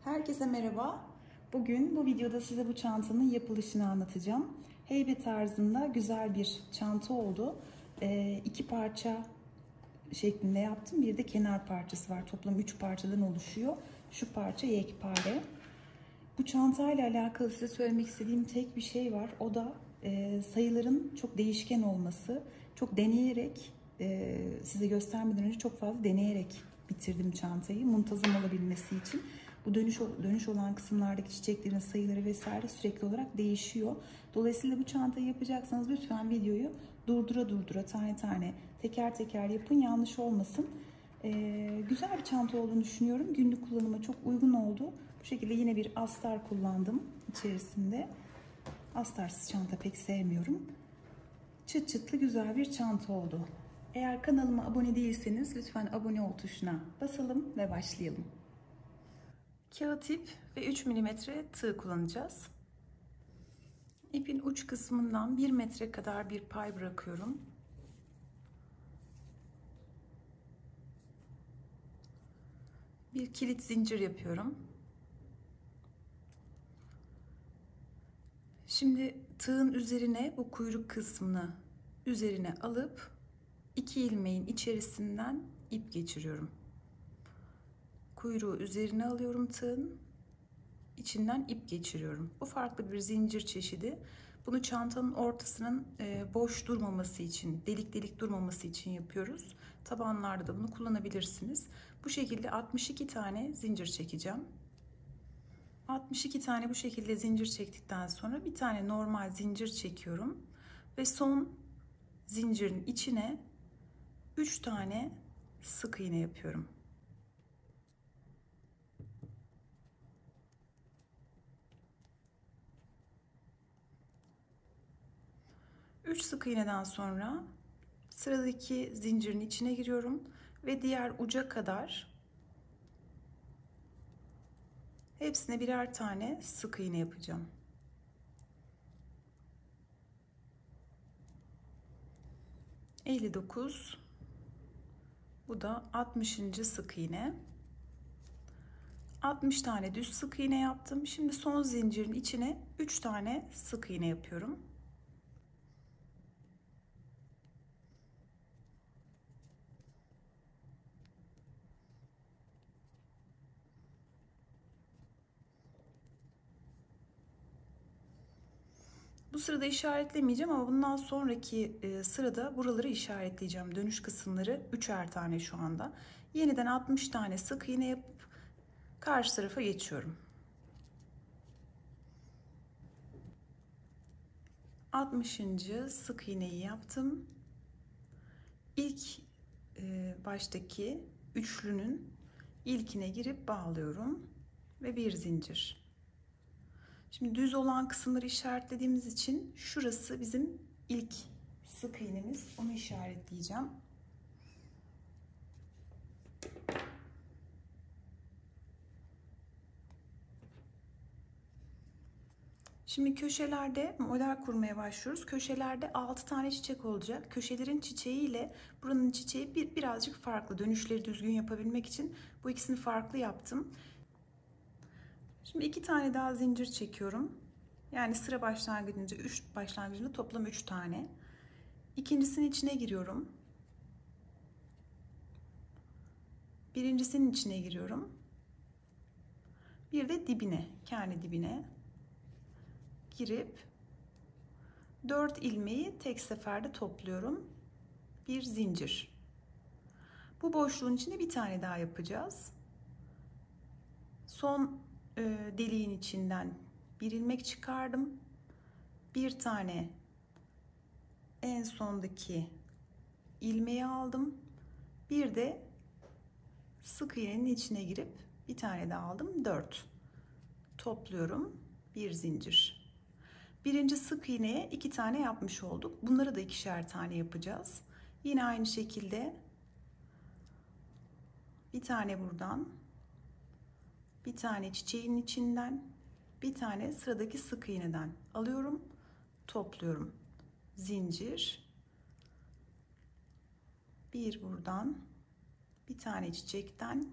Herkese merhaba. Bugün bu videoda size bu çantanın yapılışını anlatacağım. Heybe tarzında güzel bir çanta oldu. İki parça şeklinde yaptım. Bir de kenar parçası var. Toplam 3 parçadan oluşuyor. Şu parça yekpare. Bu çantayla alakalı size söylemek istediğim tek bir şey var. O da sayıların çok değişken olması. Çok deneyerek, size göstermeden önce çok fazla deneyerek bitirdim çantayı. Muntazam olabilmesi için. Bu dönüş olan kısımlardaki çiçeklerin sayıları vesaire sürekli olarak değişiyor. Dolayısıyla bu çantayı yapacaksanız lütfen videoyu durdura tane tane teker teker yapın, yanlış olmasın. Güzel bir çanta olduğunu düşünüyorum. Günlük kullanıma çok uygun oldu. Bu şekilde yine bir astar kullandım içerisinde. Astarsız çanta pek sevmiyorum. Çıt çıtlı güzel bir çanta oldu. Eğer kanalıma abone değilseniz lütfen abone ol tuşuna basalım ve başlayalım. Kağıt ip ve 3 mm tığ kullanacağız. İpin uç kısmından 1 metre kadar bir pay bırakıyorum. Bir kilit zincir yapıyorum. Şimdi tığın üzerine bu kuyruk kısmını üzerine alıp 2 ilmeğin içerisinden ip geçiriyorum. Kuyruğu üzerine alıyorum tığın, içinden ip geçiriyorum. Bu farklı bir zincir çeşidi. Bunu çantanın ortasının boş durmaması için, delik delik durmaması için yapıyoruz. Tabanlarda da bunu kullanabilirsiniz. Bu şekilde 62 tane zincir çekeceğim. 62 tane bu şekilde zincir çektikten sonra bir tane normal zincir çekiyorum ve son zincirin içine 3 tane sık iğne yapıyorum. Üç sık iğneden sonra sıradaki zincirin içine giriyorum ve diğer uca kadar hepsine birer tane sık iğne yapacağım. ...59... Bu da 60. sık iğne. 60 tane düz sık iğne yaptım. Şimdi son zincirin içine 3 tane sık iğne yapıyorum. Bu sırada işaretlemeyeceğim ama bundan sonraki sırada buraları işaretleyeceğim. Dönüş kısımları 3'er tane şu anda. Yeniden 60 tane sık iğne yapıp karşı tarafa geçiyorum. 60. sık iğneyi yaptım. İlk baştaki üçlünün ilkine girip bağlıyorum ve bir zincir. Şimdi düz olan kısımları işaretlediğimiz için şurası bizim ilk sık iğnemiz. Onu işaretleyeceğim. Şimdi köşelerde model kurmaya başlıyoruz. Köşelerde 6 tane çiçek olacak. Köşelerin çiçeği ile buranın çiçeği birazcık farklı. Dönüşleri düzgün yapabilmek için bu ikisini farklı yaptım. Şimdi 2 tane daha zincir çekiyorum. Yani sıra başlangıcında toplam 3 tane. İkincisinin içine giriyorum. Birincisinin içine giriyorum. Bir de dibine, kendi dibine girip 4 ilmeği tek seferde topluyorum. Bir zincir. Bu boşluğun içine bir tane daha yapacağız. Son deliğin içinden bir ilmek çıkardım. Bir tane en sondaki ilmeği aldım. Bir de sık iğnenin içine girip bir tane daha aldım. 4 topluyorum. Bir zincir. Birinci sık iğneye 2 tane yapmış olduk. Bunları da 2'şer tane yapacağız. Yine aynı şekilde bir tane buradan, bir tane çiçeğin içinden, bir tane sıradaki sık iğneden alıyorum, topluyorum. Zincir, bir buradan, bir tane çiçekten,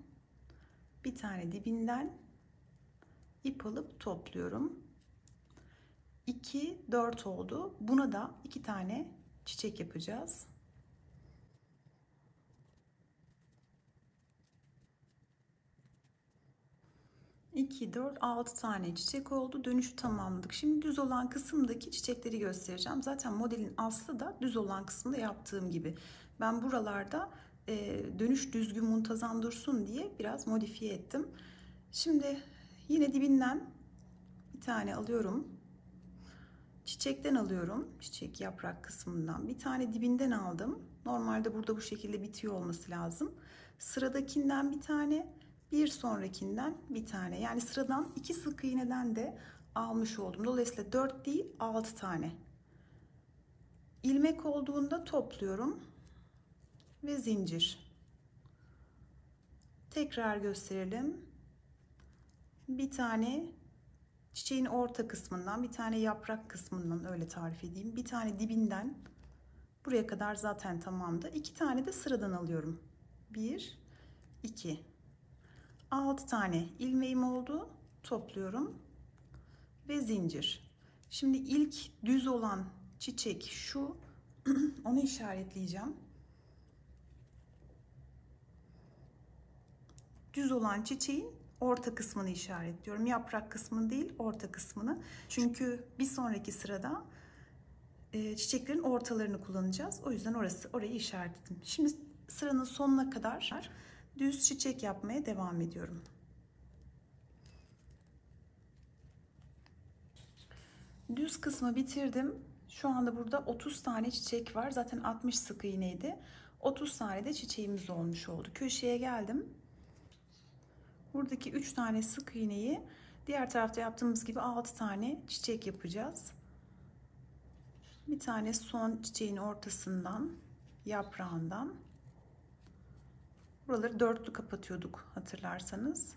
bir tane dibinden ip alıp topluyorum. 2, 4 oldu. Buna da 2 tane çiçek yapacağız. 2, 4, 6 tane çiçek oldu. Dönüşü tamamladık. Şimdi düz olan kısımdaki çiçekleri göstereceğim. Zaten modelin aslı da düz olan kısımda yaptığım gibi. Ben buralarda dönüş düzgün muntazam dursun diye biraz modifiye ettim. Şimdi yine dibinden bir tane alıyorum. Çiçekten alıyorum. Çiçek yaprak kısmından. Bir tane dibinden aldım. Normalde burada bu şekilde bitiyor olması lazım. Sıradakinden bir tane, bir sonrakinden bir tane. Yani sıradan 2 sık iğneden de almış oldum. Dolayısıyla 4 değil 6 tane. İlmek olduğunda topluyorum ve zincir. Tekrar gösterelim. Bir tane çiçeğin orta kısmından, bir tane yaprak kısmından, öyle tarif edeyim. Bir tane dibinden, buraya kadar zaten tamamdı. 2 tane de sıradan alıyorum. 1, 2. 6 tane ilmeğim oldu. Topluyorum ve zincir. Şimdi ilk düz olan çiçek şu. Onu işaretleyeceğim. Düz olan çiçeğin orta kısmını işaretliyorum. Yaprak kısmını değil, orta kısmını. Çünkü bir sonraki sırada çiçeklerin ortalarını kullanacağız. O yüzden orayı işaretledim. Şimdi sıranın sonuna kadar düz çiçek yapmaya devam ediyorum. Düz kısmı bitirdim. Şu anda burada 30 tane çiçek var. Zaten 60 sık iğneydi. 30 tane de çiçeğimiz olmuş oldu. Köşeye geldim. Buradaki 3 tane sık iğneyi diğer tarafta yaptığımız gibi 6 tane çiçek yapacağız. Bir tane son çiçeğin ortasından, yaprağından. Buraları dörtlü kapatıyorduk hatırlarsanız.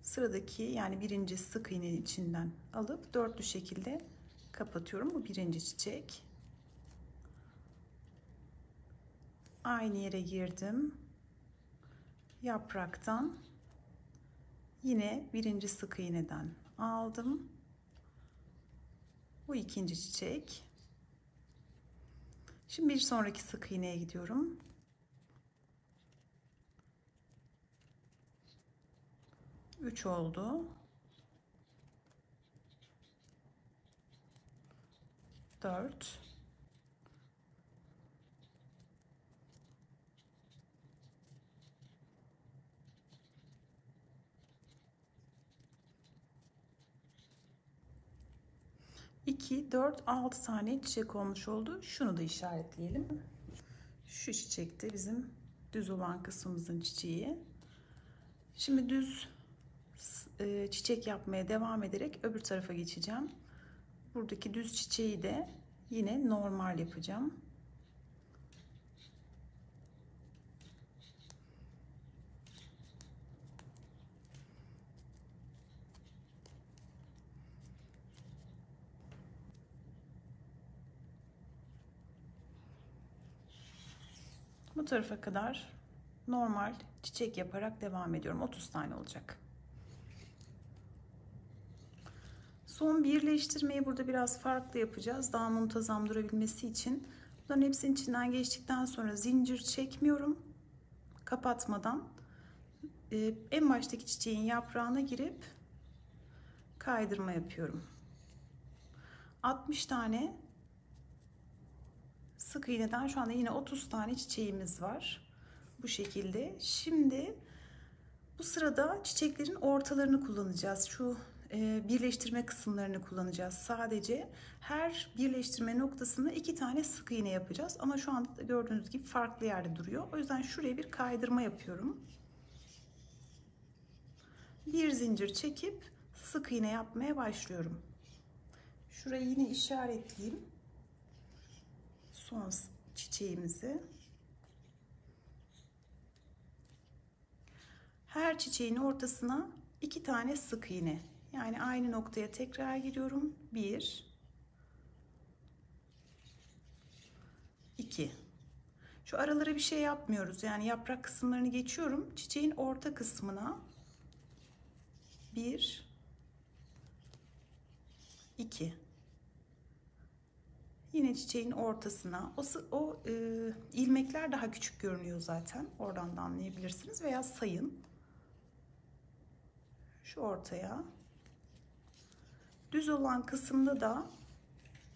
Sıradaki, yani birinci sık iğnenin içinden alıp dörtlü şekilde kapatıyorum. Bu birinci çiçek. Aynı yere girdim. Yapraktan yine birinci sık iğneden aldım. Bu ikinci çiçek. Şimdi bir sonraki sık iğneye gidiyorum. Üç oldu. 4. 2, 4, 6 tane çiçek olmuş oldu. Şunu da işaretleyelim. Şu çiçek de bizim düz olan kısmımızın çiçeği. Şimdi düz çiçek yapmaya devam ederek öbür tarafa geçeceğim. Buradaki düz çiçeği de yine normal yapacağım. Bu tarafa kadar normal çiçek yaparak devam ediyorum. 30 tane olacak. Son birleştirmeyi burada biraz farklı yapacağız. Daha muntazam durabilmesi için. Bunların hepsinin içinden geçtikten sonra zincir çekmiyorum. Kapatmadan en baştaki çiçeğin yaprağına girip kaydırma yapıyorum. 60 tane sık iğneden şu anda yine 30 tane çiçeğimiz var. Bu şekilde. Şimdi bu sırada çiçeklerin ortalarını kullanacağız. Şu birleştirme kısımlarını kullanacağız. Sadece her birleştirme noktasında 2 tane sık iğne yapacağız. Ama şu anda gördüğünüz gibi farklı yerde duruyor. O yüzden şuraya bir kaydırma yapıyorum. Bir zincir çekip sık iğne yapmaya başlıyorum. Şurayı yine işaretleyeyim. Son çiçeğimizi. Her çiçeğin ortasına 2 tane sık iğne. Yani aynı noktaya tekrar giriyorum. 1, 2. Şu aralara bir şey yapmıyoruz. Yani yaprak kısımlarını geçiyorum. Çiçeğin orta kısmına 1, yine çiçeğin ortasına, ilmekler daha küçük görünüyor zaten. Oradan da anlayabilirsiniz veya sayın. Şu ortaya. Düz olan kısımda da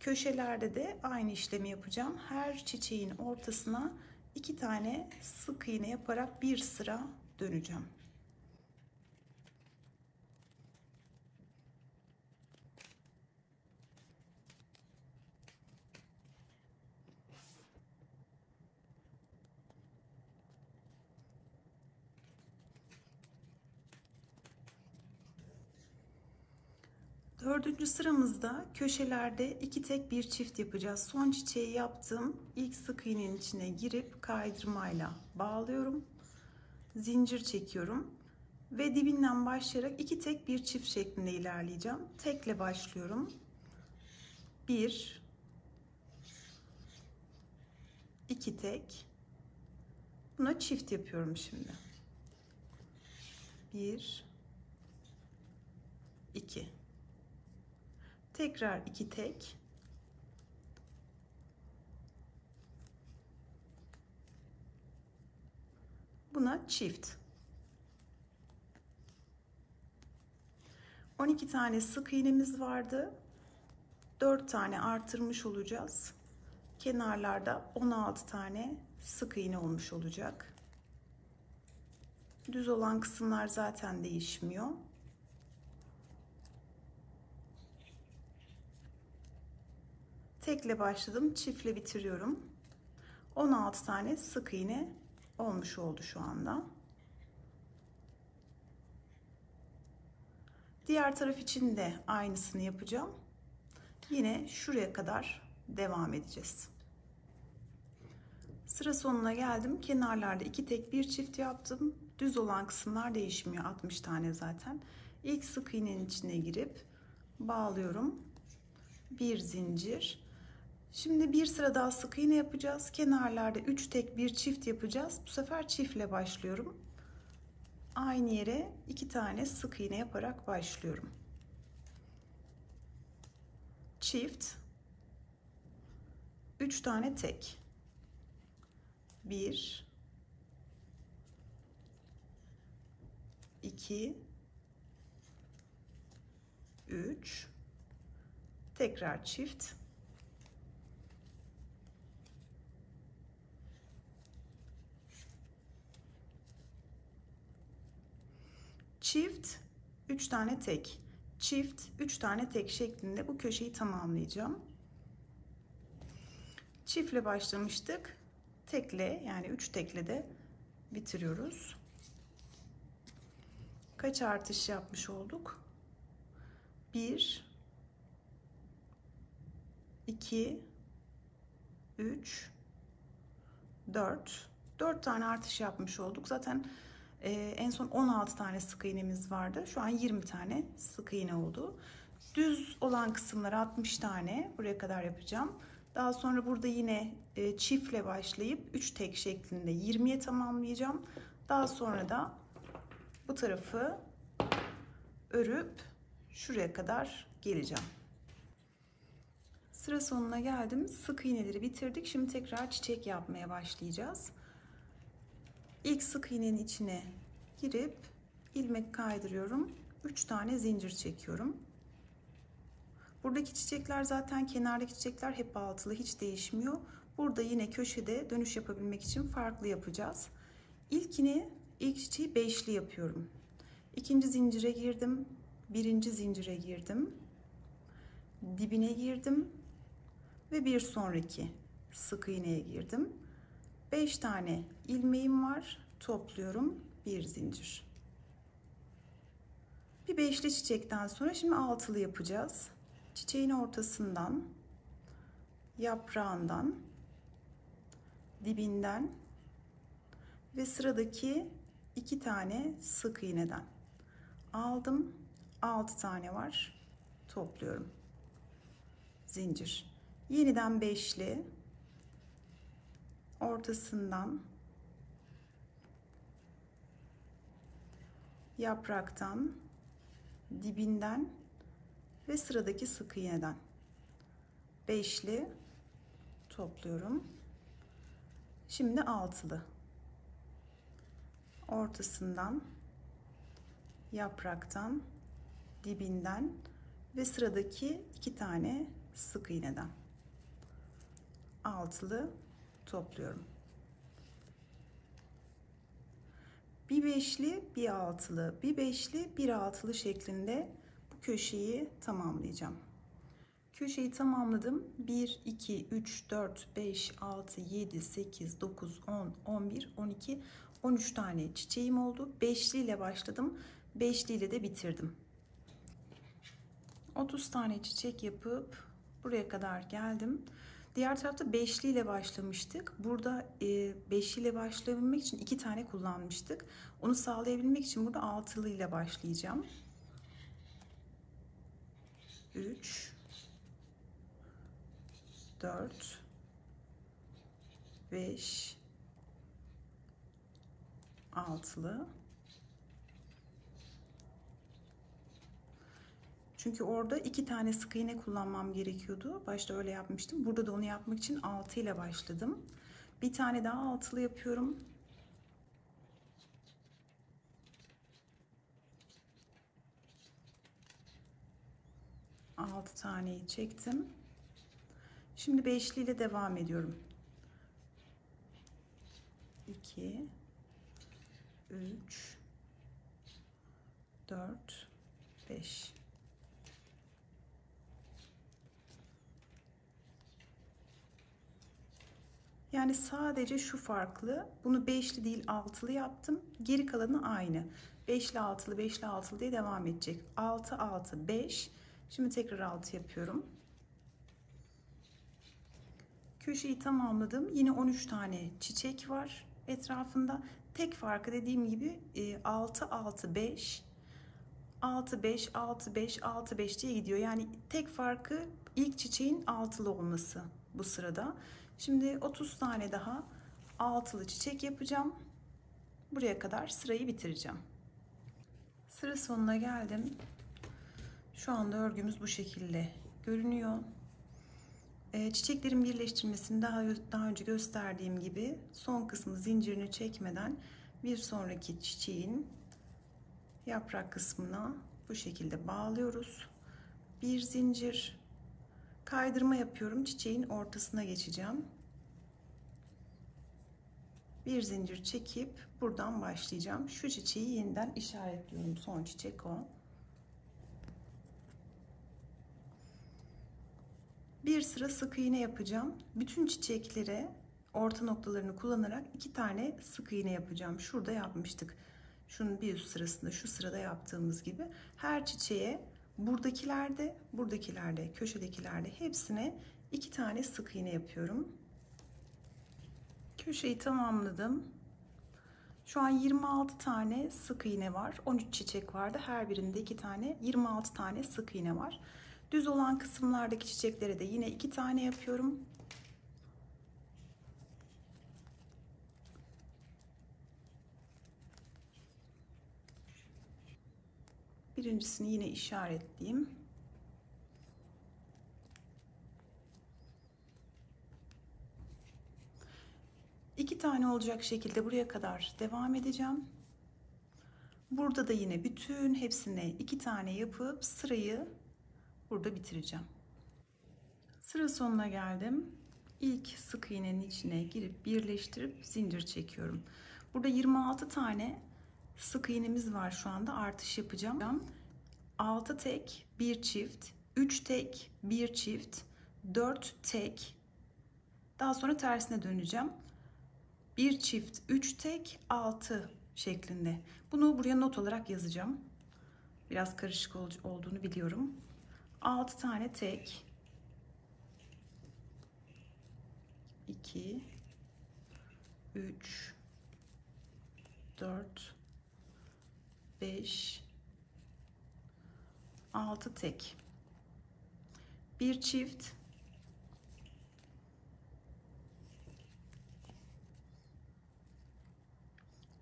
köşelerde de aynı işlemi yapacağım. Her çiçeğin ortasına 2 tane sık iğne yaparak bir sıra döneceğim. Dördüncü sıramızda köşelerde 2 tek bir çift yapacağız. Son çiçeği yaptım. İlk sık iğnenin içine girip kaydırmayla bağlıyorum. Zincir çekiyorum ve dibinden başlayarak 2 tek bir çift şeklinde ilerleyeceğim. Tekle başlıyorum. 1 2 tek. Buna çift yapıyorum şimdi. 1 2. Tekrar 2 tek. Buna çift. 12 tane sık iğnemiz vardı. 4 tane artırmış olacağız. Kenarlarda 16 tane sık iğne olmuş olacak. Düz olan kısımlar zaten değişmiyor. Tekle başladım, çiftle bitiriyorum. 16 tane sık iğne olmuş oldu şu anda. Diğer taraf için de aynısını yapacağım. Yine şuraya kadar devam edeceğiz. Sıra sonuna geldim. Kenarlarda 2 tek bir çift yaptım. Düz olan kısımlar değişmiyor. 60 tane zaten. İlk sık iğnenin içine girip bağlıyorum. Bir zincir. Şimdi bir sıra daha sık iğne yapacağız. Kenarlarda 3 tek bir çift yapacağız. Bu sefer çiftle başlıyorum. Aynı yere 2 tane sık iğne yaparak başlıyorum. Çift. 3 tane tek. 1 2 3. Tekrar çift. Çift, 3 tane tek. Çift, 3 tane tek şeklinde bu köşeyi tamamlayacağım. Çiftle başlamıştık. Tekle, yani 3 tekle de bitiriyoruz. Kaç artış yapmış olduk? 1 2 3 4 tane artış yapmış olduk. Zaten en son 16 tane sık iğnemiz vardı. Şu an 20 tane sık iğne oldu. Düz olan kısımları 60 tane. Buraya kadar yapacağım. Daha sonra burada yine çiftle başlayıp 3 tek şeklinde 20'ye tamamlayacağım. Daha sonra da bu tarafı örüp şuraya kadar geleceğim. Sıra sonuna geldim. Sık iğneleri bitirdik. Şimdi tekrar çiçek yapmaya başlayacağız. İlk sık iğnenin içine girip ilmek kaydırıyorum. 3 tane zincir çekiyorum. Buradaki çiçekler zaten kenardaki çiçekler hep altılı, hiç değişmiyor. Burada yine köşede dönüş yapabilmek için farklı yapacağız. İlk çiçeği beşli yapıyorum. İkinci zincire girdim. Birinci zincire girdim. Dibine girdim. Ve bir sonraki sık iğneye girdim. 5 tane ilmeğim var. Topluyorum. Bir zincir. Bir beşli çiçekten sonra şimdi altılı yapacağız. Çiçeğin ortasından, yaprağından, dibinden ve sıradaki 2 tane sık iğneden aldım. 6 tane var. Topluyorum. Zincir. Yeniden beşli, ortasından, yapraktan, dibinden ve sıradaki sık iğneden beşli, topluyorum. Şimdi altılı. Ortasından, yapraktan, dibinden ve sıradaki 2 tane sık iğneden altılı topluyorum. Bir beşli, bir altılı, bir beşli, bir altılı şeklinde bu köşeyi tamamlayacağım. Köşeyi tamamladım. 1, 2, 3, 4, 5, 6, 7, 8, 9, 10, 11, 12, 13 tane çiçeğim oldu. Beşli ile başladım. Beşli ile de bitirdim. 30 tane çiçek yapıp buraya kadar geldim. Diğer tarafta beşli ile başlamıştık. Burada beşli ile başlayabilmek için 2 tane kullanmıştık. Onu sağlayabilmek için burada altılı ile başlayacağım. 3, 4, 5, altılı. Çünkü orada 2 tane sık iğne kullanmam gerekiyordu. Başta öyle yapmıştım. Burada da onu yapmak için 6 ile başladım. Bir tane daha altılı yapıyorum. Altı taneyi çektim. Şimdi beşli ile devam ediyorum. 2, 3, 4, 5. Yani sadece şu farklı. Bunu beşli değil altılı yaptım. Geri kalanı aynı. Beşli altılı, beşli altılı diye devam edecek. 6, 6, 5. Şimdi tekrar 6 yapıyorum. Köşeyi tamamladım. Yine 13 tane çiçek var etrafında. Tek farkı dediğim gibi 6, 6, 5. 6, 5, 6, 5, 6, 5 diye gidiyor. Yani tek farkı ilk çiçeğin altılı olması bu sırada. Şimdi 30 tane daha altılı çiçek yapacağım. Buraya kadar sırayı bitireceğim. Sıra sonuna geldim. Şu anda örgümüz bu şekilde görünüyor. Çiçeklerin birleştirmesini daha önce gösterdiğim gibi son kısmı zincirini çekmeden bir sonraki çiçeğin yaprak kısmına bu şekilde bağlıyoruz. Bir zincir kaydırma yapıyorum. Çiçeğin ortasına geçeceğim. Bir zincir çekip buradan başlayacağım. Şu çiçeği yeniden işaretliyorum. Son çiçek o. Bir sıra sık iğne yapacağım. Bütün çiçeklere orta noktalarını kullanarak 2 tane sık iğne yapacağım. Şurada yapmıştık. Şunun bir üst sırasında, şu sırada yaptığımız gibi her çiçeğe buradakilerde, köşedekilerde hepsine 2 tane sık iğne yapıyorum. Köşeyi tamamladım. Şu an 26 tane sık iğne var. 13 çiçek vardı. Her birinde 2 tane, 26 tane sık iğne var. Düz olan kısımlardaki çiçeklere de yine 2 tane yapıyorum. Birincisini yine işaretleyeyim. İki tane olacak şekilde buraya kadar devam edeceğim. Burada da yine bütün hepsine 2 tane yapıp sırayı burada bitireceğim. Sıra sonuna geldim. İlk sık iğnenin içine girip birleştirip zincir çekiyorum. Burada 26 tane sık iğnemiz var şu anda. Artış yapacağım. 6 tek, 1 çift, 3 tek, 1 çift, 4 tek. Daha sonra tersine döneceğim. 1 çift, 3 tek, 6 şeklinde. Bunu buraya not olarak yazacağım. Biraz karışık olduğunu biliyorum. 6 tane tek. 2, 3, 4, 5, 6 tek. 1 çift.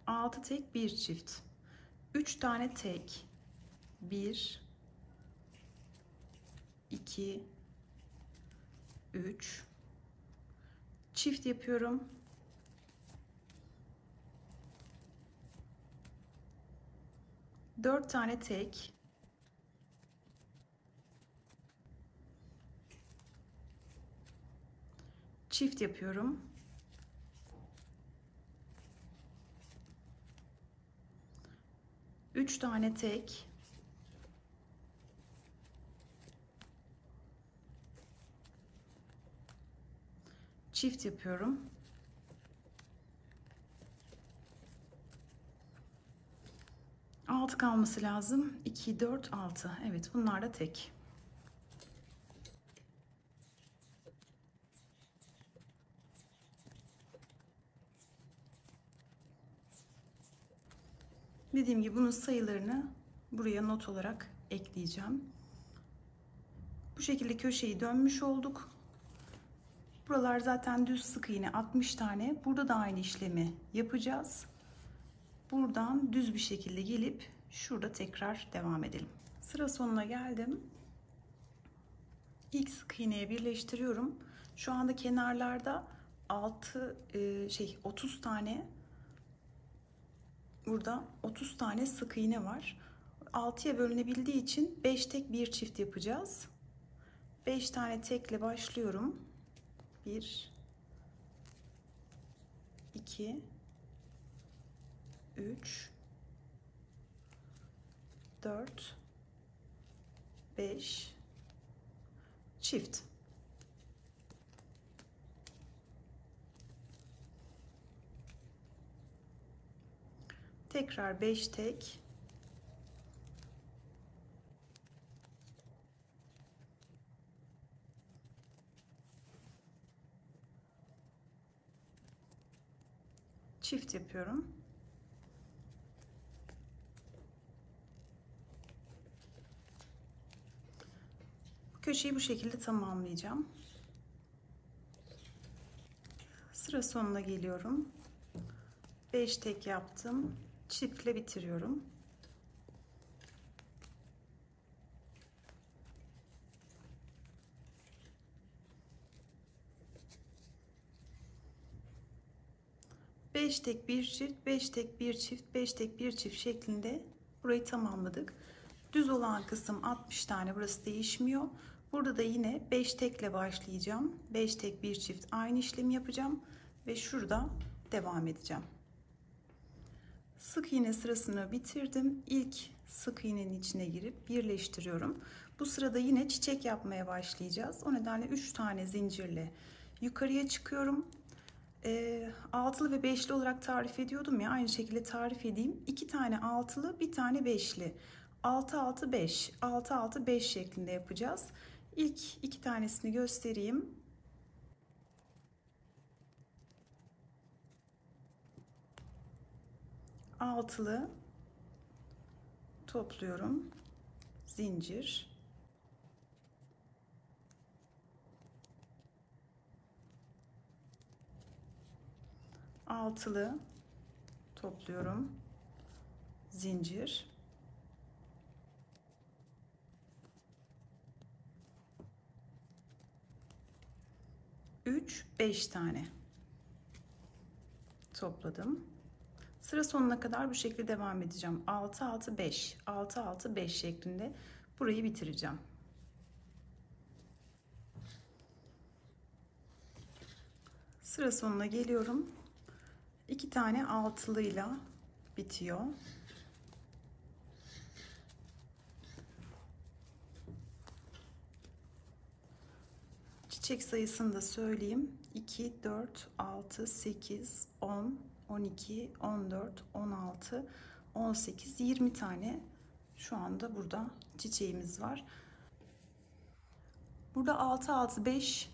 6 tek, 1 çift. 3 tane tek. 1, 2, 3, Çift yapıyorum. Dört tane tek. Çift yapıyorum. Üç tane tek. Çift yapıyorum. Altı kalması lazım. 2, 4, 6. Evet, bunlar da tek. Dediğim gibi bunun sayılarını buraya not olarak ekleyeceğim. Bu şekilde köşeyi dönmüş olduk. Buralar zaten düz sık iğne 60 tane. Burada da aynı işlemi yapacağız. Buradan düz bir şekilde gelip şurada tekrar devam edelim. Sıra sonuna geldim. İlk sık iğneye birleştiriyorum. Şu anda kenarlarda 30 tane, burada 30 tane sık iğne var. 6'ya bölünebildiği için 5 tek 1 çift yapacağız. 5 tane tekle başlıyorum. 1 2 3 4 5 çift. Tekrar 5 tek. Çift yapıyorum. Köşeyi bu şekilde tamamlayacağım. Sıra sonuna geliyorum. 5 tek yaptım. Çiftle bitiriyorum. Beş tek bir çift, 5 tek bir çift, 5 tek bir çift şeklinde burayı tamamladık. Düz olan kısım 60 tane, burası değişmiyor. Burada da yine 5 tekle başlayacağım. 5 tek bir çift aynı işlemi yapacağım ve şurada devam edeceğim. Sık iğne sırasını bitirdim. İlk sık iğnenin içine girip birleştiriyorum. Bu sırada yine çiçek yapmaya başlayacağız. O nedenle 3 tane zincirle yukarıya çıkıyorum. Altılı ve beşli olarak tarif ediyordum ya, aynı şekilde tarif edeyim. 2 tane altılı, bir tane beşli. 6 6 5, 6 6 5 şeklinde yapacağız. İlk 2 tanesini göstereyim. Altılı topluyorum. Zincir. Altılı topluyorum. Zincir. 3 5 tane topladım. Sıra sonuna kadar bu şekilde devam edeceğim. 6 6 5, 6 6 5 şeklinde burayı bitireceğim. Sıra sonuna geliyorum. 2 tane altılıyla bitiyor. Çiçek sayısını da söyleyeyim. 2 4 6 8 10 12 14 16 18 20 tane şu anda burada çiçeğimiz var. Burada 6 6 5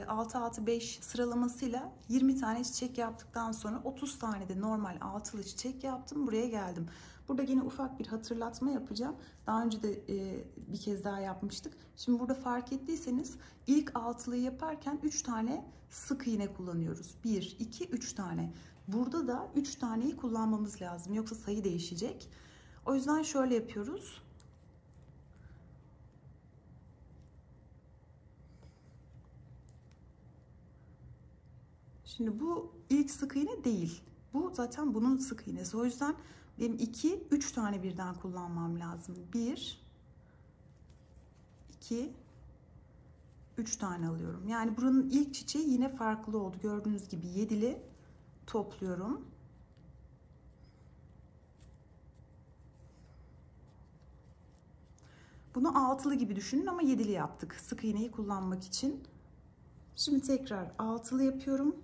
6 6 5 sıralamasıyla 20 tane çiçek yaptıktan sonra 30 tane de normal altılı çiçek yaptım. Buraya geldim. Burada yine ufak bir hatırlatma yapacağım. Daha önce de bir kez daha yapmıştık. Şimdi burada fark ettiyseniz ilk altılıyı yaparken 3 tane sık iğne kullanıyoruz. 1 2 3 tane. Burada da 3 taneyi kullanmamız lazım. Yoksa sayı değişecek. O yüzden şöyle yapıyoruz. Şimdi bu ilk sık iğne değil. Bu zaten bunun sık iğnesi. O yüzden benim 2, 3 tane birden kullanmam lazım. 1, 2, 3 tane alıyorum. Yani buranın ilk çiçeği yine farklı oldu. Gördüğünüz gibi 7'li topluyorum. Bunu 6'lı gibi düşünün ama 7'li yaptık sık iğneyi kullanmak için. Şimdi tekrar 6'lı yapıyorum.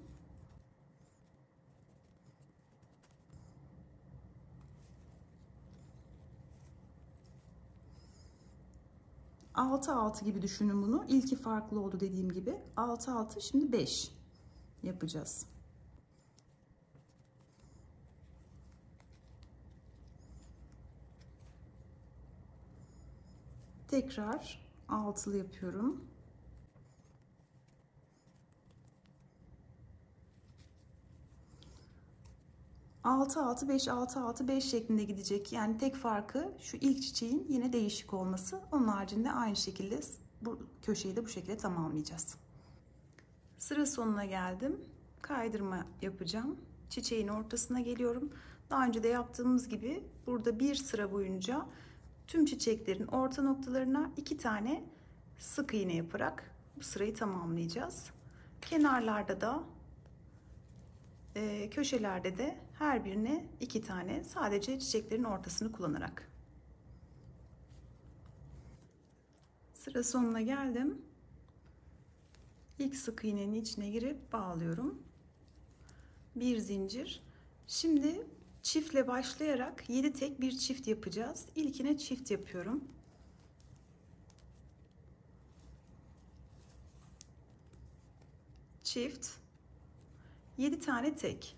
Altı altı gibi düşünün bunu. İlki farklı oldu dediğim gibi. 6 6 şimdi 5 yapacağız. Tekrar altılı yapıyorum. Altı altı 5 6 6 5 şeklinde gidecek. Yani tek farkı şu ilk çiçeğin yine değişik olması. Onun haricinde aynı şekilde bu köşeyi de bu şekilde tamamlayacağız. Sıra sonuna geldim. Kaydırma yapacağım. Çiçeğin ortasına geliyorum. Daha önce de yaptığımız gibi burada bir sıra boyunca tüm çiçeklerin orta noktalarına 2 tane sık iğne yaparak bu sırayı tamamlayacağız. Kenarlarda da köşelerde de her birine 2 tane, sadece çiçeklerin ortasını kullanarak. Sıra sonuna geldim. İlk sık iğnenin içine girip bağlıyorum. Bir zincir. Şimdi çiftle başlayarak 7 tek bir çift yapacağız. İlkine çift yapıyorum. Çift. 7 tane tek.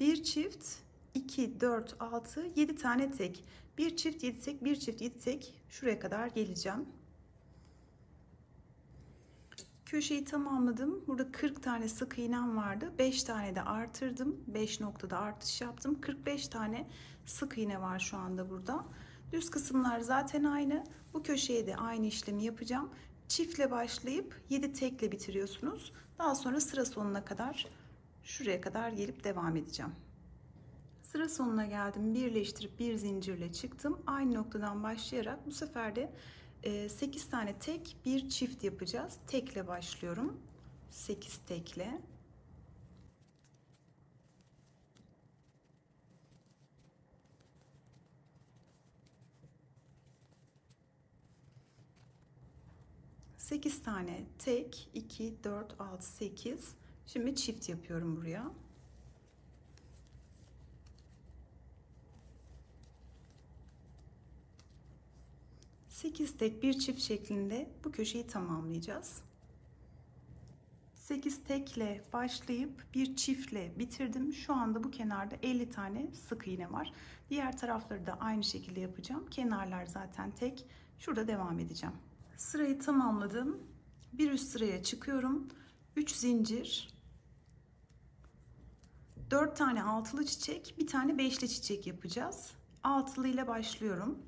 Bir çift, 2, 4, 6, 7 tane tek. Bir çift, 7 tek, bir çift, 7 tek. Şuraya kadar geleceğim. Köşeyi tamamladım. Burada 40 tane sık iğnem vardı. 5 tane de artırdım. 5 noktada artış yaptım. 45 tane sık iğne var şu anda burada. Düz kısımlar zaten aynı. Bu köşeye de aynı işlemi yapacağım. Çiftle başlayıp 7 tekle bitiriyorsunuz. Daha sonra sıra sonuna kadar, şuraya kadar gelip devam edeceğim. Sıra sonuna geldim. Birleştirip bir zincirle çıktım. Aynı noktadan başlayarak bu sefer de 8 tane tek bir çift yapacağız. Tekle başlıyorum. 8 tekle. Sekiz tane tek, 2, 4, 6, 8. Şimdi çift yapıyorum buraya. Sekiz tek bir çift şeklinde bu köşeyi tamamlayacağız. 8 tekle başlayıp bir çiftle bitirdim. Şu anda bu kenarda 50 tane sık iğne var. Diğer tarafları da aynı şekilde yapacağım. Kenarlar zaten tek. Şurada devam edeceğim. Sırayı tamamladım. Bir üst sıraya çıkıyorum. 3 zincir. 4 tane altılı çiçek, bir tane beşli çiçek yapacağız. Altılı ile başlıyorum.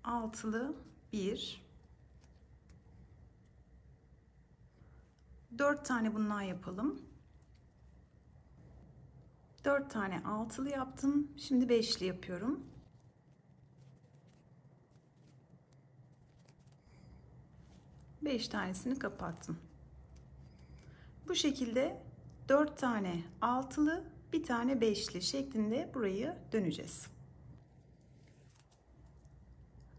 Altılı 1, 4 tane bundan yapalım. 4 tane altılı yaptım. Şimdi beşli yapıyorum. Beş tanesini kapattım. Bu şekilde 4 tane altılı, bir tane beşli şeklinde burayı döneceğiz.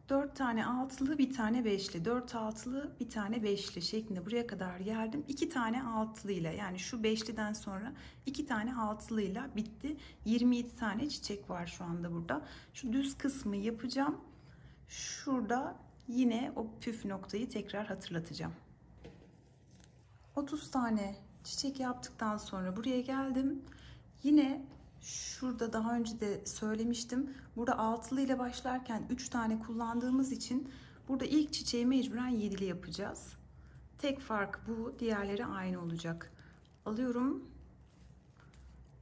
4 tane altılı, bir tane beşli, 4 altılı, bir tane beşli şeklinde buraya kadar geldim. 2 tane altılıyla, yani şu beşliden sonra 2 tane altılıyla bitti. 27 tane çiçek var şu anda burada. Şu düz kısmı yapacağım. Şurada yine o püf noktayı tekrar hatırlatacağım. 30 tane çiçek yaptıktan sonra buraya geldim. Yine şurada daha önce de söylemiştim. Burada altılı ile başlarken 3 tane kullandığımız için burada ilk çiçeği mecburen 7'li yapacağız. Tek fark bu, diğerleri aynı olacak. Alıyorum.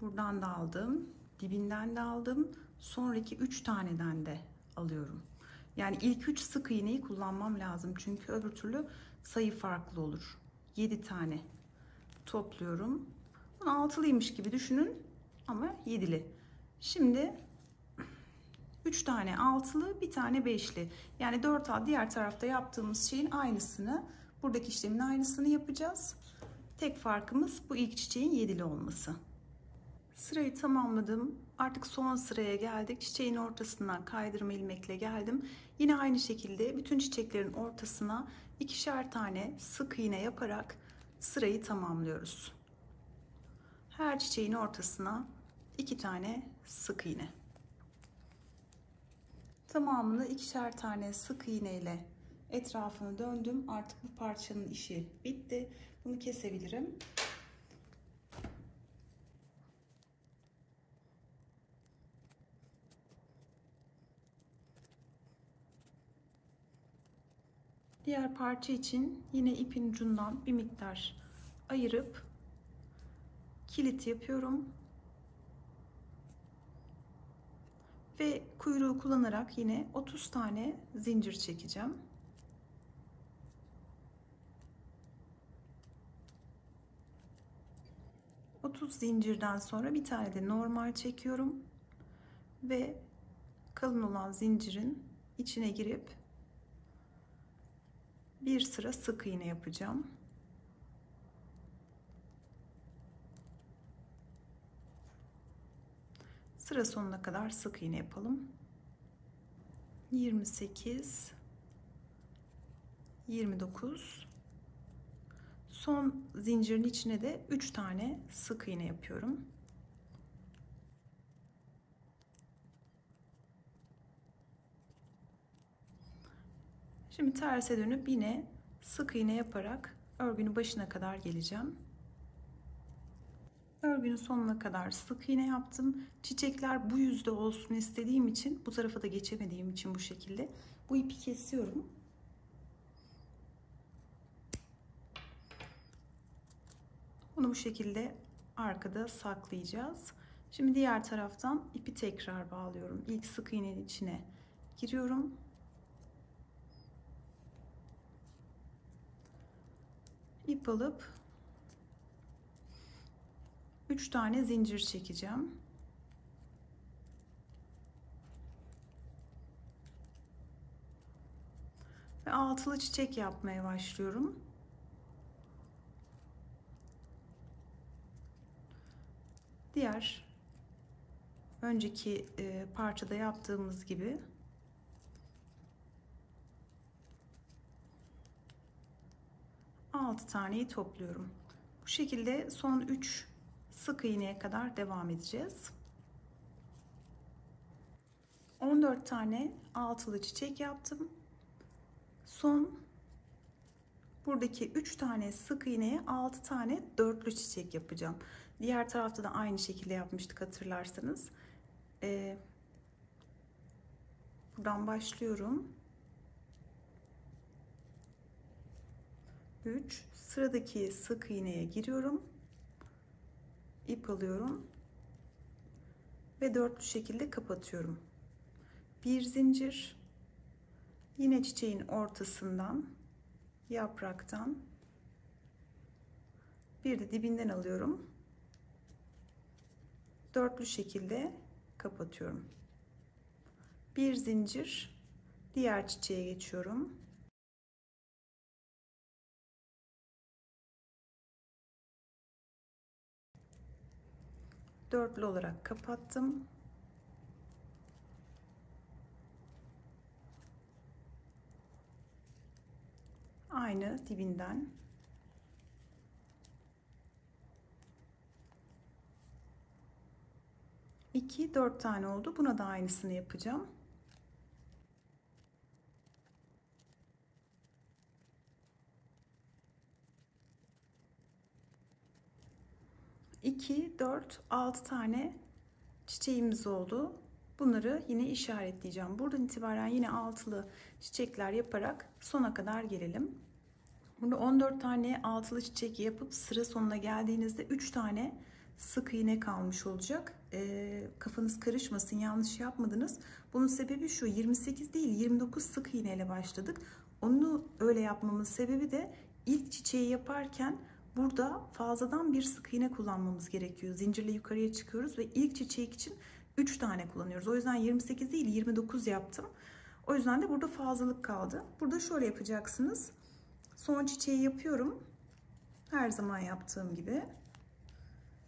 Buradan da aldım. Dibinden de aldım. Sonraki 3 taneden de alıyorum. Yani ilk 3 sık iğneyi kullanmam lazım. Çünkü öbür türlü sayı farklı olur. 7 tane topluyorum. Bunu altılıymış gibi düşünün ama 7'li. Şimdi 3 tane altılı, bir tane beşli. Yani 4 al, diğer tarafta yaptığımız şeyin aynısını, buradaki işlemin aynısını yapacağız. Tek farkımız bu ilk çiçeğin 7'li olması. Sırayı tamamladım. Artık son sıraya geldik. Çiçeğin ortasından kaydırma ilmekle geldim. Yine aynı şekilde bütün çiçeklerin ortasına ikişer tane sık iğne yaparak sırayı tamamlıyoruz. Her çiçeğin ortasına 2 tane sık iğne. Tamamını ikişer tane sık iğne ile etrafını döndüm. Artık bu parçanın işi bitti. Bunu kesebilirim. Diğer parça için yine ipin ucundan bir miktar ayırıp kilit yapıyorum. Ve kuyruğu kullanarak yine 30 tane zincir çekeceğim. ...30 zincirden sonra bir tane de normal çekiyorum. Ve kalın olan zincirin içine girip bir sıra sık iğne yapacağım. Sıra sonuna kadar sık iğne yapalım. 28, 29. Son zincirin içine de 3 tane sık iğne yapıyorum. Şimdi terse dönüp yine sık iğne yaparak örgünün başına kadar geleceğim. Örgünün sonuna kadar sık iğne yaptım. Çiçekler bu yüzde olsun istediğim için, bu tarafa da geçemediğim için bu şekilde bu ipi kesiyorum. Bunu bu şekilde arkada saklayacağız. Şimdi diğer taraftan ipi tekrar bağlıyorum. İlk sık iğnenin içine giriyorum. İp alıp 3 tane zincir çekeceğim. Ve altılı çiçek yapmaya başlıyorum. Diğer önceki parçada yaptığımız gibi altı taneyi topluyorum. Bu şekilde son 3 sık iğneye kadar devam edeceğiz. 14 tane altılı çiçek yaptım. Son buradaki 3 tane sık iğneye 6 tane dörtlü çiçek yapacağım. Diğer tarafta da aynı şekilde yapmıştık, hatırlarsanız. Buradan başlıyorum. 3 sıradaki sık iğneye giriyorum. İp alıyorum ve dörtlü şekilde kapatıyorum. Bir zincir, yine çiçeğin ortasından, yapraktan, bir de dibinden alıyorum. Dörtlü şekilde kapatıyorum. Bir zincir, diğer çiçeğe geçiyorum. Dörtlü olarak kapattım. Aynı dibinden. İki, 4 tane oldu. Buna da aynısını yapacağım. İki, 4, 6 tane çiçeğimiz oldu. Bunları yine işaretleyeceğim. Buradan itibaren yine altılı çiçekler yaparak sona kadar gelelim. Burada 14 tane altılı çiçek yapıp sıra sonuna geldiğinizde 3 tane sık iğne kalmış olacak. Kafanız karışmasın, yanlış yapmadınız. Bunun sebebi şu: 28 değil 29 sık iğne ile başladık. Onu öyle yapmamın sebebi de ilk çiçeği yaparken burada fazladan bir sık iğne kullanmamız gerekiyor. Zincirle yukarıya çıkıyoruz ve ilk çiçek için 3 tane kullanıyoruz. O yüzden 28 değil 29 yaptım. O yüzden de burada fazlalık kaldı. Burada şöyle yapacaksınız. Son çiçeği yapıyorum. Her zaman yaptığım gibi.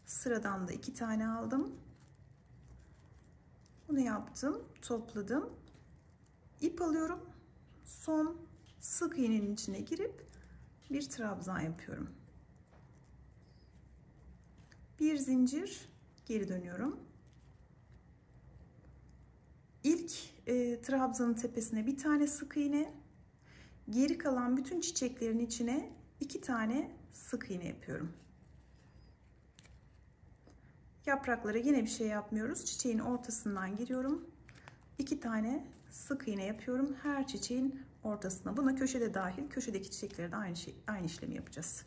Sıradan da 2 tane aldım. Bunu yaptım, topladım. İp alıyorum. Son sık iğnenin içine girip bir trabzan yapıyorum. Bir zincir, geri dönüyorum. İlk trabzanın tepesine bir tane sık iğne, geri kalan bütün çiçeklerin içine 2 tane sık iğne yapıyorum. Yapraklara yine bir şey yapmıyoruz. Çiçeğin ortasından giriyorum. 2 tane sık iğne yapıyorum her çiçeğin ortasına. Buna köşede dahil, köşedeki çiçeklere de aynı işlemi yapacağız.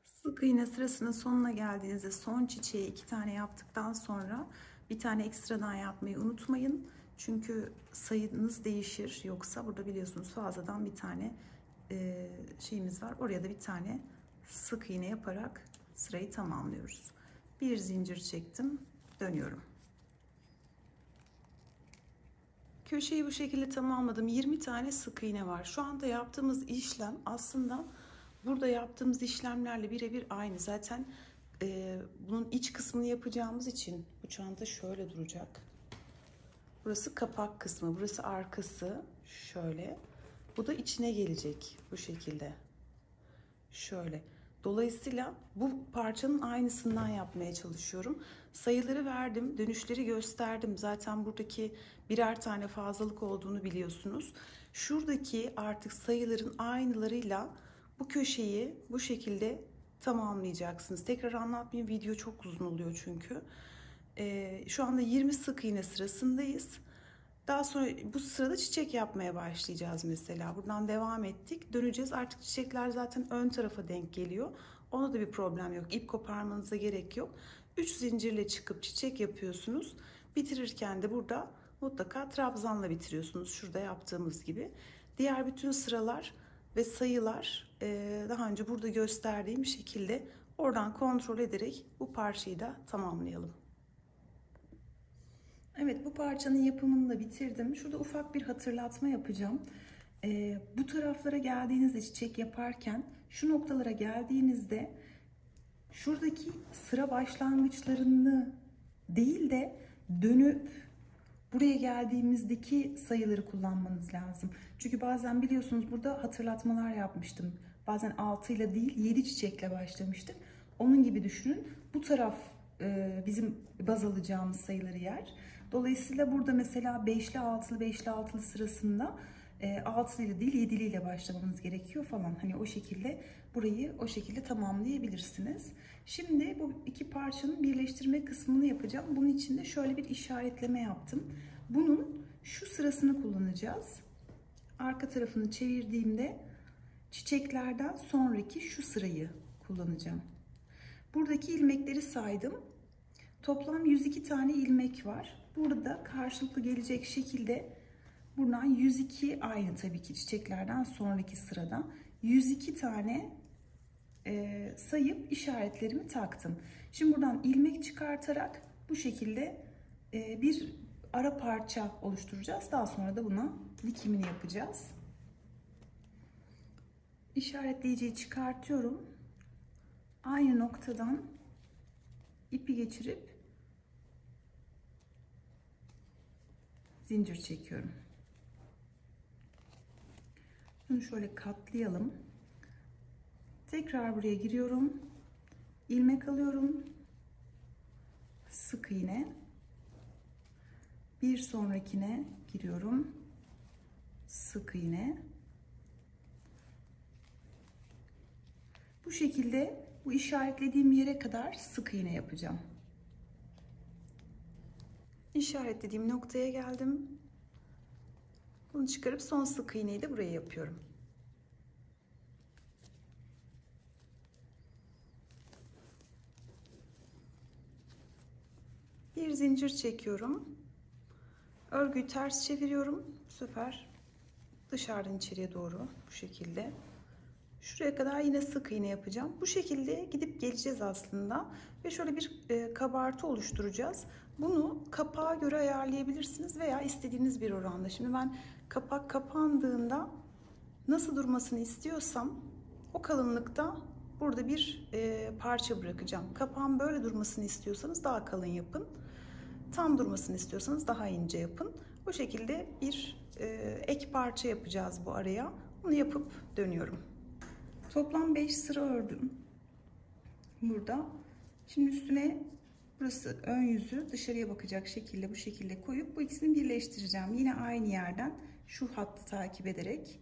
Sık iğne sırasının sonuna geldiğinizde son çiçeği 2 tane yaptıktan sonra bir tane ekstradan yapmayı unutmayın. Çünkü sayınız değişir. Yoksa burada biliyorsunuz fazladan bir tane şeyimiz var. Oraya da bir tane sık iğne yaparak sırayı tamamlıyoruz. Bir zincir çektim, dönüyorum. Köşeyi bu şekilde tamamladım. 20 tane sık iğne var. Şu anda yaptığımız işlem aslında burada yaptığımız işlemlerle birebir aynı. Zaten bunun iç kısmını yapacağımız için bu çanta şöyle duracak. Burası kapak kısmı, burası arkası şöyle. Bu da içine gelecek bu şekilde. Şöyle. Dolayısıyla bu parçanın aynısından yapmaya çalışıyorum. Sayıları verdim, dönüşleri gösterdim. Zaten buradaki birer tane fazlalık olduğunu biliyorsunuz. Şuradaki artık sayıların aynılarıyla bu köşeyi bu şekilde tamamlayacaksınız. Tekrar anlatmayayım, video çok uzun oluyor çünkü. Şu anda 20 sık iğne sırasındayız. Daha sonra bu sırada çiçek yapmaya başlayacağız mesela. Buradan devam ettik. Döneceğiz. Artık çiçekler zaten ön tarafa denk geliyor. Ona da bir problem yok. İp koparmanıza gerek yok. 3 zincirle çıkıp çiçek yapıyorsunuz. Bitirirken de burada mutlaka trabzanla bitiriyorsunuz. Şurada yaptığımız gibi. Diğer bütün sıralar ve sayılar daha önce burada gösterdiğim şekilde oradan kontrol ederek bu parçayı da tamamlayalım. Evet, bu parçanın yapımını da bitirdim. Şurada ufak bir hatırlatma yapacağım. Bu taraflara geldiğinizde çiçek yaparken şu noktalara geldiğinizde şuradaki sıra başlangıçlarını değil de dönüp buraya geldiğimizdeki sayıları kullanmanız lazım. Çünkü bazen biliyorsunuz burada hatırlatmalar yapmıştım. Bazen 6 ile değil 7 çiçekle başlamıştık. Onun gibi düşünün. Bu taraf bizim baz alacağımız sayıları yer. Dolayısıyla burada mesela 5'li 6'lı 5'li 6'lı sırasında 6'lı ile değil 7'li ile başlamanız gerekiyor falan. Hani o şekilde burayı o şekilde tamamlayabilirsiniz. Şimdi bu iki parçanın birleştirme kısmını yapacağım. Bunun için de şöyle bir işaretleme yaptım. Bunun şu sırasını kullanacağız. Arka tarafını çevirdiğimde çiçeklerden sonraki şu sırayı kullanacağım. Buradaki ilmekleri saydım. Toplam 102 tane ilmek var. Burada karşılıklı gelecek şekilde buradan 102 aynı tabii ki çiçeklerden sonraki sırada 102 tane sayıp işaretlerimi taktım. Şimdi buradan ilmek çıkartarak bu şekilde bir ara parça oluşturacağız. Daha sonra da buna dikimini yapacağız. İşaretleyiciyi çıkartıyorum. Aynı noktadan ipi geçirip zincir çekiyorum. Bunu şöyle katlayalım. Tekrar buraya giriyorum. İlmek alıyorum. Sık iğne. Bir sonrakine giriyorum. Sık iğne. Bu şekilde bu işaretlediğim yere kadar sık iğne yapacağım. İşaretlediğim noktaya geldim. Bunu çıkarıp son sık iğneyi de buraya yapıyorum. Bir zincir çekiyorum. Örgüyü ters çeviriyorum. Bu sefer dışarıdan içeriye doğru bu şekilde. Şuraya kadar yine sık iğne yapacağım. Bu şekilde gidip geleceğiz aslında. Ve şöyle bir kabartı oluşturacağız. Bunu kapağa göre ayarlayabilirsiniz veya istediğiniz bir oranda. Şimdi ben kapak kapandığında nasıl durmasını istiyorsam o kalınlıkta burada bir parça bırakacağım. Kapağın böyle durmasını istiyorsanız daha kalın yapın. Tam durmasını istiyorsanız daha ince yapın. Bu şekilde bir ek parça yapacağız bu araya. Bunu yapıp dönüyorum. Toplam 5 sıra ördüm burada. Şimdi üstüne burası ön yüzü dışarıya bakacak şekilde bu şekilde koyup bu ikisini birleştireceğim. Yine aynı yerden şu hattı takip ederek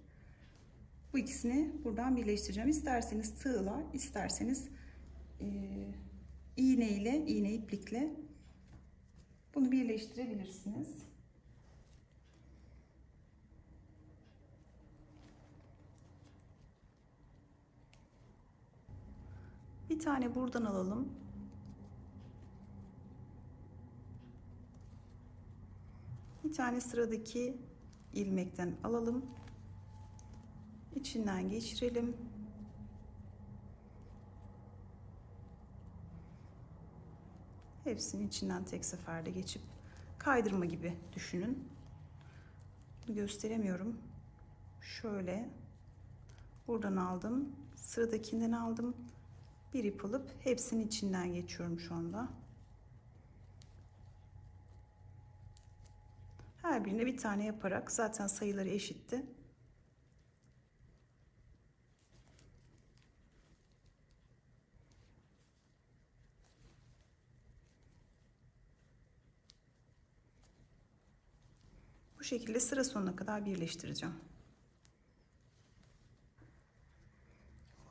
bu ikisini buradan birleştireceğim. İsterseniz tığla, isterseniz iğne iplikle bunu birleştirebilirsiniz. Bir tane buradan alalım. Bir tane sıradaki ilmekten alalım. İçinden geçirelim. Hepsinin içinden tek seferde geçip kaydırma gibi düşünün. Gösteremiyorum. Şöyle buradan aldım. Sıradakinden aldım. Bir ip alıp hepsinin içinden geçiyorum şu anda. Her birine bir tane yaparak zaten sayıları eşitti. Bu şekilde sıra sonuna kadar birleştireceğim.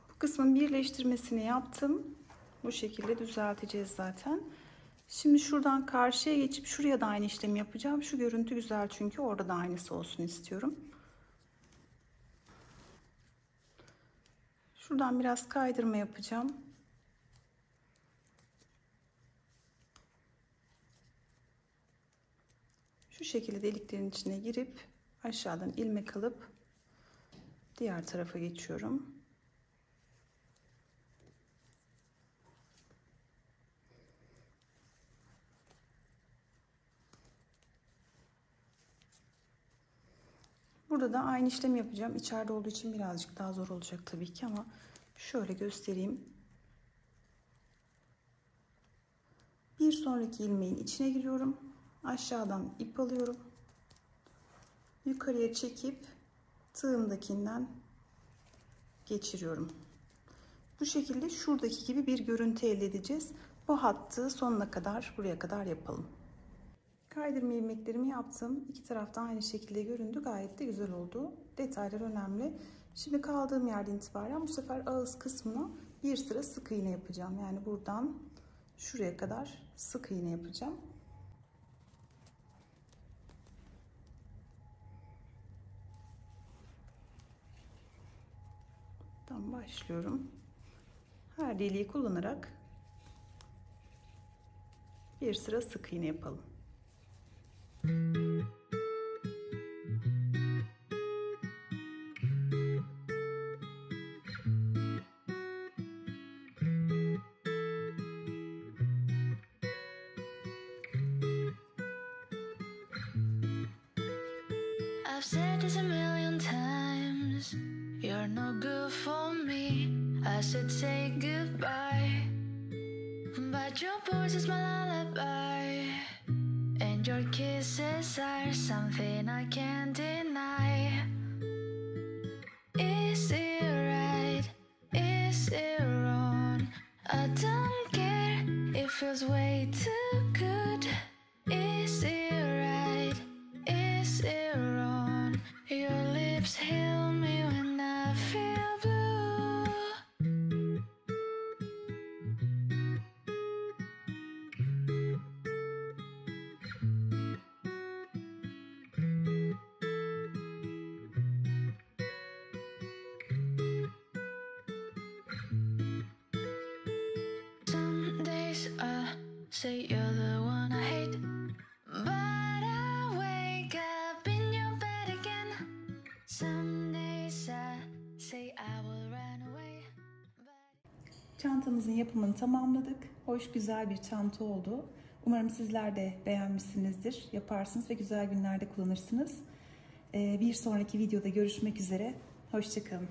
Bu kısmın birleştirmesini yaptım. Bu şekilde düzelteceğiz zaten. Şimdi şuradan karşıya geçip şuraya da aynı işlemi yapacağım. Şu görüntü güzel çünkü orada da aynısı olsun istiyorum. Şuradan biraz kaydırma yapacağım. Şu şekilde deliklerin içine girip aşağıdan ilmek alıp diğer tarafa geçiyorum. Burada da aynı işlemi yapacağım. İçeride olduğu için birazcık daha zor olacak tabii ki ama şöyle göstereyim. Bir sonraki ilmeğin içine giriyorum. Aşağıdan ip alıyorum. Yukarıya çekip tığımdakinden geçiriyorum. Bu şekilde şuradaki gibi bir görüntü elde edeceğiz. Bu hattı sonuna kadar buraya kadar yapalım. Kaydırma ilmeklerimi yaptım. İki tarafta aynı şekilde göründü. Gayet de güzel oldu. Detaylar önemli. Şimdi kaldığım yerden itibaren bu sefer ağız kısmına bir sıra sık iğne yapacağım. Yani buradan şuraya kadar sık iğne yapacağım. Buradan başlıyorum. Her deliği kullanarak bir sıra sık iğne yapalım. I've said this a million times. You're no good for me. I should say goodbye, but your voice is my lullaby, and your kisses are something I can't deny. Is it right? Is it wrong? I don't care. It feels way too good. Is it right? Is it wrong? Your lips heal me when I feel blue. say you're the one I hate. But I wake up in your bed again. Some days I say I will run away. Çantamızın yapımını tamamladık. Hoş, güzel bir çanta oldu. Umarım sizler de beğenmişsinizdir. Yaparsınız ve güzel günlerde kullanırsınız. Bir sonraki videoda görüşmek üzere. Hoşça kalın.